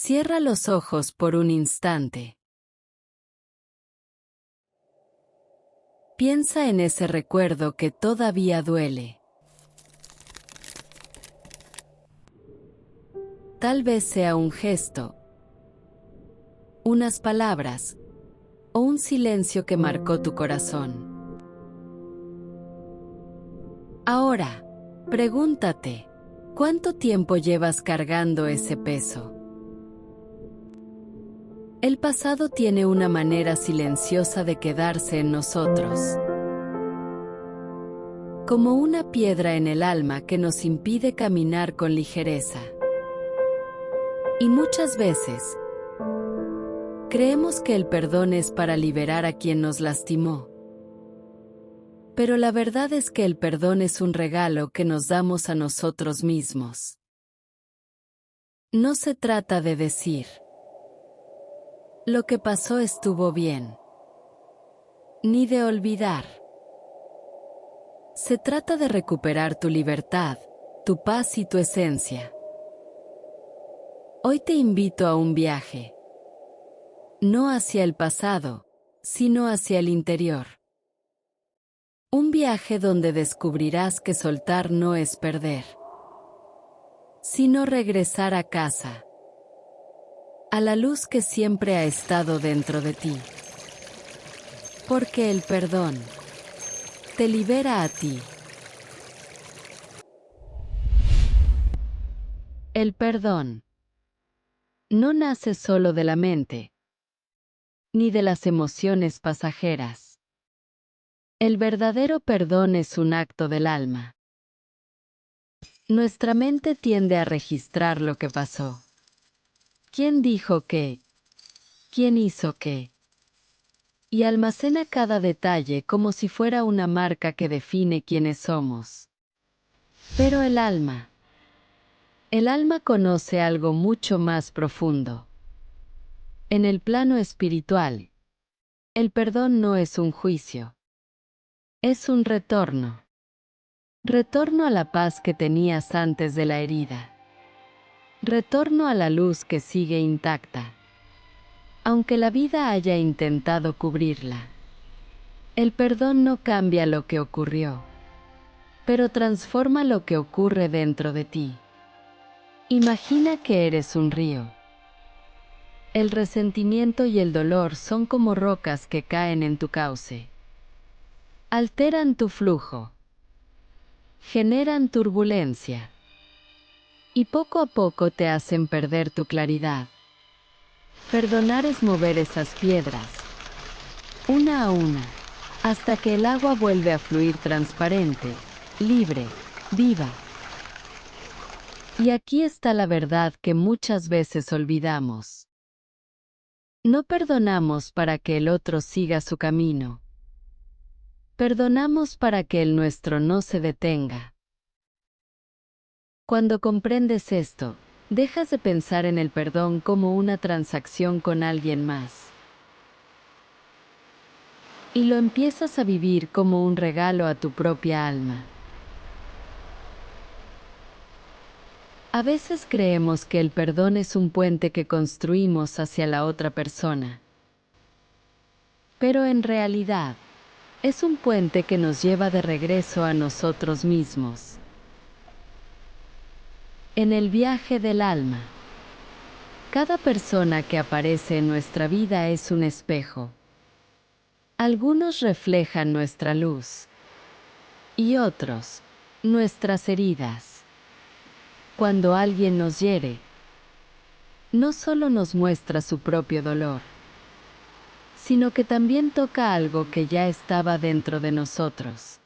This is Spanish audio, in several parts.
Cierra los ojos por un instante. Piensa en ese recuerdo que todavía duele. Tal vez sea un gesto, unas palabras, o un silencio que marcó tu corazón. Ahora, pregúntate, ¿cuánto tiempo llevas cargando ese peso? El pasado tiene una manera silenciosa de quedarse en nosotros, como una piedra en el alma que nos impide caminar con ligereza. Y muchas veces, creemos que el perdón es para liberar a quien nos lastimó. Pero la verdad es que el perdón es un regalo que nos damos a nosotros mismos. No se trata de decir, lo que pasó estuvo bien, ni de olvidar. Se trata de recuperar tu libertad, tu paz y tu esencia. Hoy te invito a un viaje. No hacia el pasado, sino hacia el interior. Un viaje donde descubrirás que soltar no es perder, sino regresar a casa, a la luz que siempre ha estado dentro de ti. Porque el perdón te libera a ti. El perdón no nace solo de la mente, ni de las emociones pasajeras. El verdadero perdón es un acto del alma. Nuestra mente tiende a registrar lo que pasó. ¿Quién dijo qué? ¿Quién hizo qué? Y almacena cada detalle como si fuera una marca que define quiénes somos. Pero el alma conoce algo mucho más profundo. En el plano espiritual, el perdón no es un juicio, es un retorno. Retorno a la paz que tenías antes de la herida. Retorno a la luz que sigue intacta, aunque la vida haya intentado cubrirla. El perdón no cambia lo que ocurrió, pero transforma lo que ocurre dentro de ti. Imagina que eres un río. El resentimiento y el dolor son como rocas que caen en tu cauce. Alteran tu flujo, generan turbulencia y poco a poco te hacen perder tu claridad. Perdonar es mover esas piedras, una a una, hasta que el agua vuelve a fluir transparente, libre, viva. Y aquí está la verdad que muchas veces olvidamos. No perdonamos para que el otro siga su camino. Perdonamos para que el nuestro no se detenga. Cuando comprendes esto, dejas de pensar en el perdón como una transacción con alguien más. Y lo empiezas a vivir como un regalo a tu propia alma. A veces creemos que el perdón es un puente que construimos hacia la otra persona. Pero en realidad, es un puente que nos lleva de regreso a nosotros mismos. En el viaje del alma, cada persona que aparece en nuestra vida es un espejo. Algunos reflejan nuestra luz y otros, nuestras heridas. Cuando alguien nos hiere, no solo nos muestra su propio dolor, sino que también toca algo que ya estaba dentro de nosotros.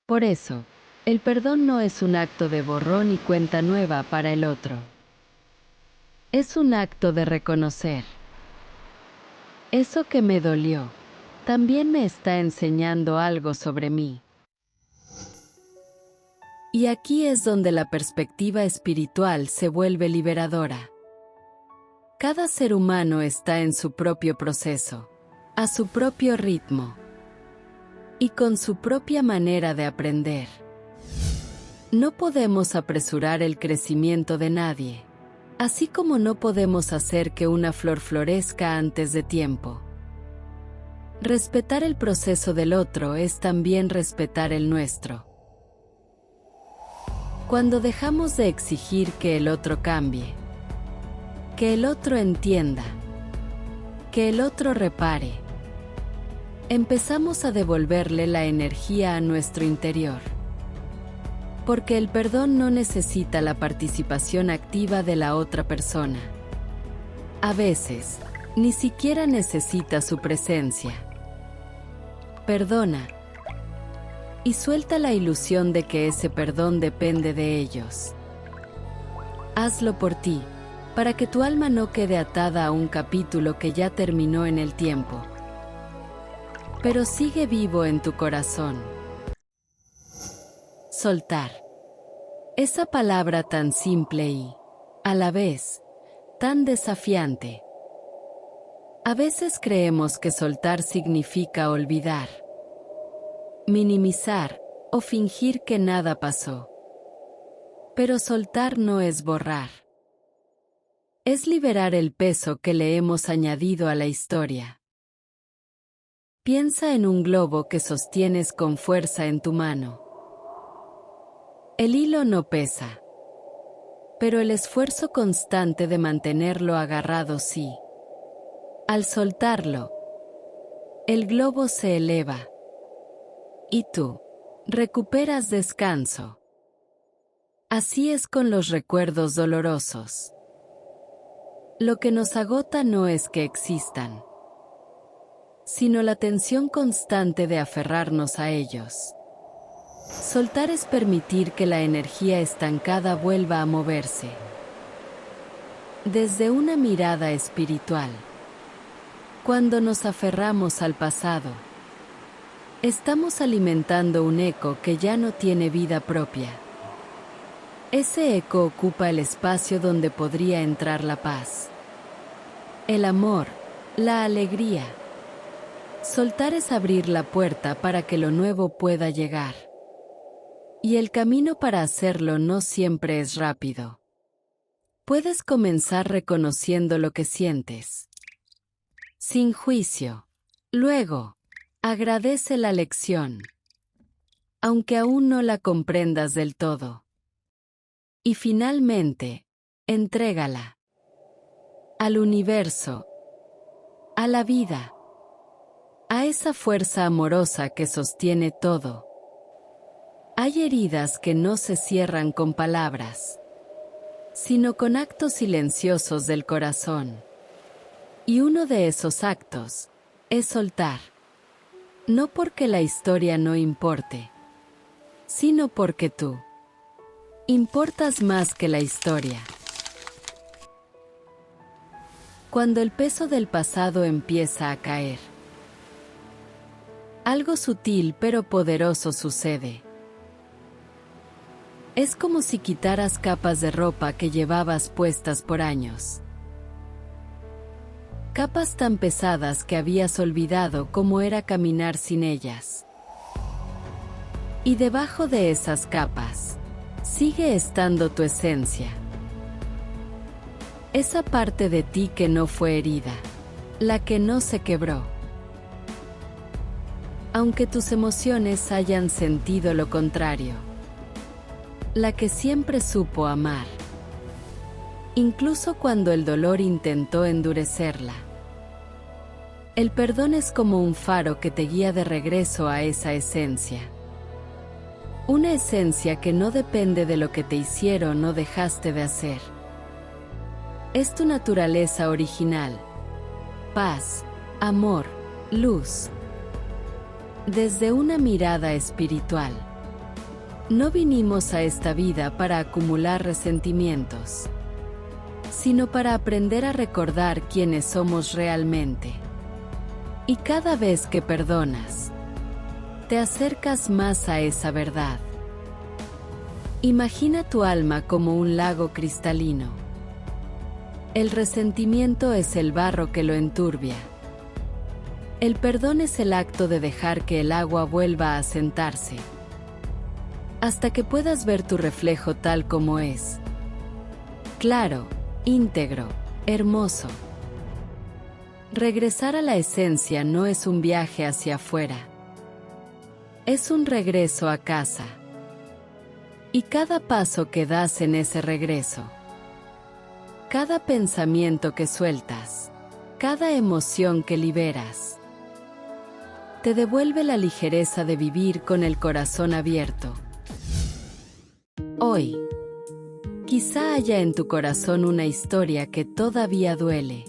Por eso, el perdón no es un acto de borrón y cuenta nueva para el otro. Es un acto de reconocer. Eso que me dolió, también me está enseñando algo sobre mí. Y aquí es donde la perspectiva espiritual se vuelve liberadora. Cada ser humano está en su propio proceso, a su propio ritmo y con su propia manera de aprender. No podemos apresurar el crecimiento de nadie. Así como no podemos hacer que una flor florezca antes de tiempo. Respetar el proceso del otro es también respetar el nuestro. Cuando dejamos de exigir que el otro cambie, que el otro entienda, que el otro repare, empezamos a devolverle la energía a nuestro interior. Porque el perdón no necesita la participación activa de la otra persona. A veces, ni siquiera necesita su presencia. Perdona. Y suelta la ilusión de que ese perdón depende de ellos. Hazlo por ti, para que tu alma no quede atada a un capítulo que ya terminó en el tiempo, pero sigue vivo en tu corazón. Soltar. Esa palabra tan simple y, a la vez, tan desafiante. A veces creemos que soltar significa olvidar, minimizar o fingir que nada pasó. Pero soltar no es borrar. Es liberar el peso que le hemos añadido a la historia. Piensa en un globo que sostienes con fuerza en tu mano. El hilo no pesa, pero el esfuerzo constante de mantenerlo agarrado sí. Al soltarlo, el globo se eleva. Y tú, recuperas descanso. Así es con los recuerdos dolorosos. Lo que nos agota no es que existan, sino la tensión constante de aferrarnos a ellos. Soltar es permitir que la energía estancada vuelva a moverse. Desde una mirada espiritual. Cuando nos aferramos al pasado, estamos alimentando un eco que ya no tiene vida propia. Ese eco ocupa el espacio donde podría entrar la paz, el amor, la alegría. Soltar es abrir la puerta para que lo nuevo pueda llegar. Y el camino para hacerlo no siempre es rápido. Puedes comenzar reconociendo lo que sientes, sin juicio. Luego, agradece la lección, aunque aún no la comprendas del todo. Y finalmente, entrégala al universo, a la vida, a esa fuerza amorosa que sostiene todo. Hay heridas que no se cierran con palabras, sino con actos silenciosos del corazón. Y uno de esos actos es soltar. No porque la historia no importe, sino porque tú importas más que la historia. Cuando el peso del pasado empieza a caer, algo sutil pero poderoso sucede. Es como si quitaras capas de ropa que llevabas puestas por años. Capas tan pesadas que habías olvidado cómo era caminar sin ellas. Y debajo de esas capas, sigue estando tu esencia. Esa parte de ti que no fue herida, la que no se quebró. Aunque tus emociones hayan sentido lo contrario. La que siempre supo amar. Incluso cuando el dolor intentó endurecerla. El perdón es como un faro que te guía de regreso a esa esencia. Una esencia que no depende de lo que te hicieron o dejaste de hacer. Es tu naturaleza original. Paz, amor, luz. Desde una mirada espiritual. No vinimos a esta vida para acumular resentimientos, sino para aprender a recordar quiénes somos realmente. Y cada vez que perdonas, te acercas más a esa verdad. Imagina tu alma como un lago cristalino. El resentimiento es el barro que lo enturbia. El perdón es el acto de dejar que el agua vuelva a sentarse. Hasta que puedas ver tu reflejo tal como es. Claro, íntegro, hermoso. Regresar a la esencia no es un viaje hacia afuera. Es un regreso a casa. Y cada paso que das en ese regreso, cada pensamiento que sueltas, cada emoción que liberas, te devuelve la ligereza de vivir con el corazón abierto. Hoy, quizá haya en tu corazón una historia que todavía duele.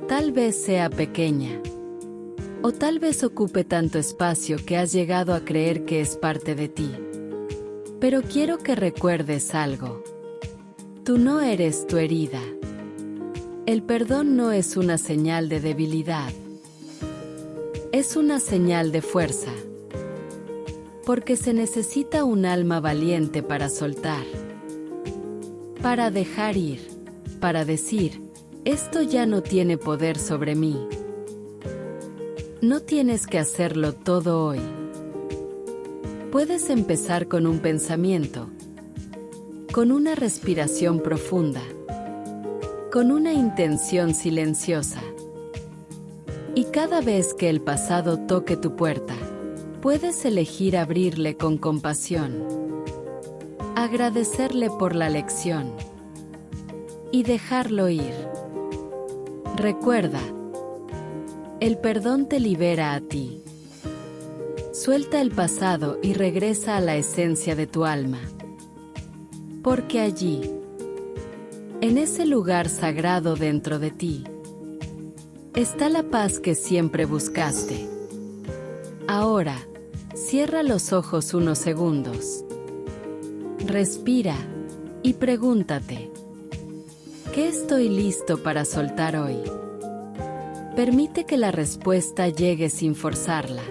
Tal vez sea pequeña, o tal vez ocupe tanto espacio que has llegado a creer que es parte de ti. Pero quiero que recuerdes algo. Tú no eres tu herida. El perdón no es una señal de debilidad. Es una señal de fuerza. Porque se necesita un alma valiente para soltar. Para dejar ir. Para decir, esto ya no tiene poder sobre mí. No tienes que hacerlo todo hoy. Puedes empezar con un pensamiento, con una respiración profunda, con una intención silenciosa. Y cada vez que el pasado toque tu puerta, puedes elegir abrirle con compasión, agradecerle por la lección y dejarlo ir. Recuerda, el perdón te libera a ti. Suelta el pasado y regresa a la esencia de tu alma. Porque allí, en ese lugar sagrado dentro de ti, está la paz que siempre buscaste. Ahora, cierra los ojos unos segundos. Respira y pregúntate, ¿qué estoy listo para soltar hoy? Permite que la respuesta llegue sin forzarla.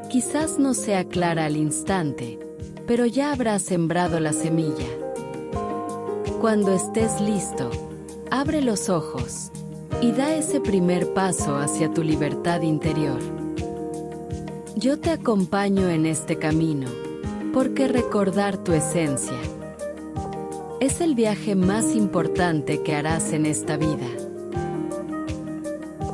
Quizás no sea clara al instante, pero ya habrás sembrado la semilla. Cuando estés listo, abre los ojos y da ese primer paso hacia tu libertad interior. Yo te acompaño en este camino, porque recordar tu esencia es el viaje más importante que harás en esta vida.